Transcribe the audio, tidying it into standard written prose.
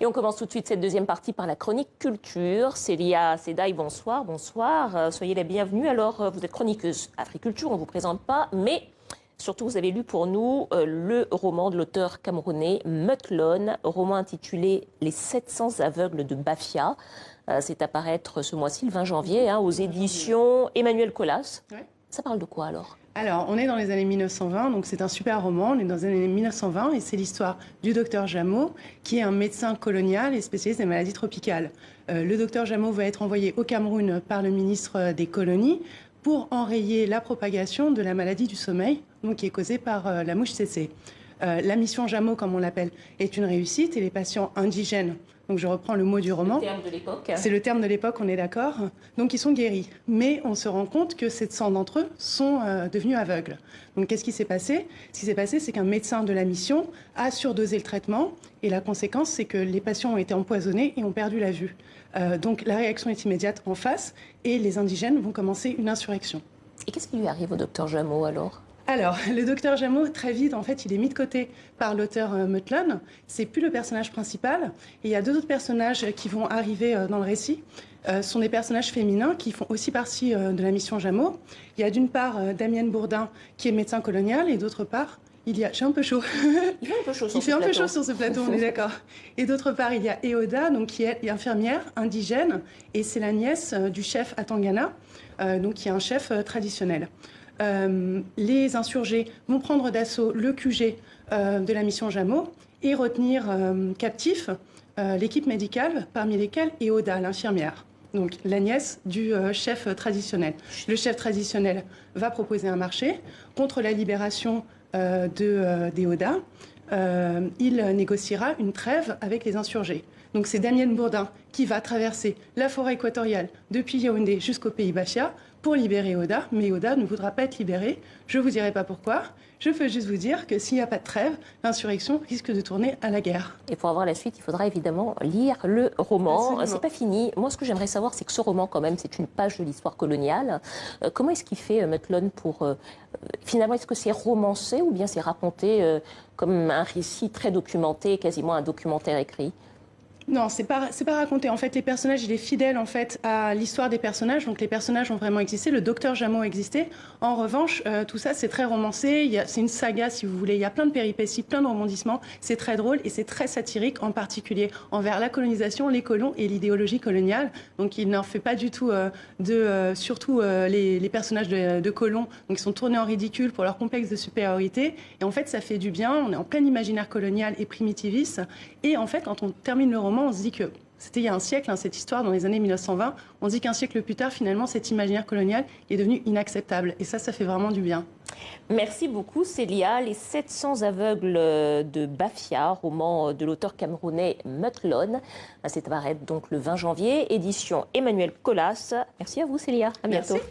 Et on commence tout de suite cette deuxième partie par la chronique culture. Célia Sedaï, bonsoir. Bonsoir, soyez les bienvenus. Alors, vous êtes chroniqueuse agriculture, on ne vous présente pas, mais surtout, vous avez lu pour nous le roman de l'auteur camerounais Meuthlone, roman intitulé Les 700 aveugles de Bafia. C'est à paraître ce mois-ci, le 20 janvier, aux éditions Emmanuel Colas. Ouais. Ça parle de quoi alors ? Alors, on est dans les années 1920, donc c'est un super roman. On est dans les années 1920 et c'est l'histoire du docteur Jameau, qui est un médecin colonial et spécialiste des maladies tropicales. Le docteur Jameau va être envoyé au Cameroun par le ministre des colonies pour enrayer la propagation de la maladie du sommeil, donc qui est causée par la mouche tsetse. La mission Jameau, comme on l'appelle, est une réussite et les patients indigènes, donc je reprends le mot du roman. C'est le terme de l'époque. C'est le terme de l'époque, on est d'accord. Donc ils sont guéris. Mais on se rend compte que 700 d'entre eux sont devenus aveugles. Donc qu'est-ce qui s'est passé ? Ce qui s'est passé, c'est qu'un médecin de la mission a surdosé le traitement et la conséquence, c'est que les patients ont été empoisonnés et ont perdu la vue. Donc la réaction est immédiate en face et les indigènes vont commencer une insurrection. Et qu'est-ce qui lui arrive au docteur Jameau alors ? Alors, le docteur Jameau, très vite, en fait, il est mis de côté par l'auteur Meuthlone. C'est plus le personnage principal. Et il y a deux autres personnages qui vont arriver dans le récit. Ce sont des personnages féminins qui font aussi partie de la mission Jameau. Il y a d'une part Damienne Bourdin, qui est médecin colonial, et d'autre part, il y a... J'ai un peu chaud. Il fait un peu chaud sur il fait un peu chaud sur ce plateau, on est d'accord. Et d'autre part, il y a Eoda, donc, qui est infirmière indigène, et c'est la nièce du chef Atangana, donc, qui est un chef traditionnel. Les insurgés vont prendre d'assaut le QG de la mission Jameau et retenir captif l'équipe médicale, parmi lesquelles Eoda, l'infirmière, donc la nièce du chef traditionnel. Le chef traditionnel va proposer un marché contre la libération d'Eoda. Il négociera une trêve avec les insurgés. Donc c'est Damienne Bourdin qui va traverser la forêt équatoriale depuis Yaoundé jusqu'au pays Bafia pour libérer Eoda, mais Eoda ne voudra pas être libérée. Je ne vous dirai pas pourquoi. Je peux juste vous dire que s'il n'y a pas de trêve, l'insurrection risque de tourner à la guerre. Et pour avoir la suite, il faudra évidemment lire le roman. C'est pas fini. Moi, ce que j'aimerais savoir, c'est que ce roman, quand même, c'est une page de l'histoire coloniale. Comment est-ce qu'il fait, Meuthlone, pour... finalement, est-ce que c'est romancé ou bien c'est raconté comme un récit très documenté, quasiment un documentaire écrit ? Non, c'est pas raconté. En fait, les personnages, il est fidèle en fait à l'histoire des personnages. Donc les personnages ont vraiment existé. Le docteur Jameau existait. En revanche, tout ça, c'est très romancé. C'est une saga, si vous voulez. Il y a plein de péripéties, plein de rebondissements. C'est très drôle et c'est très satirique, en particulier envers la colonisation, les colons et l'idéologie coloniale. Donc il n'en fait pas du tout surtout les personnages de colons. Donc ils sont tournés en ridicule pour leur complexe de supériorité. Et en fait, ça fait du bien. On est en plein imaginaire colonial et primitiviste. Et en fait, quand on termine le roman, on se dit que c'était il y a un siècle, cette histoire, dans les années 1920. On se dit qu'un siècle plus tard, finalement, cet imaginaire colonial est devenu inacceptable. Et ça fait vraiment du bien. Merci beaucoup, Célia. Les 700 aveugles de Bafia, roman de l'auteur camerounais Meuthlone. C'est à paraître donc le 20 janvier, édition Emmanuel Colas. Merci à vous, Célia. À bientôt. Merci.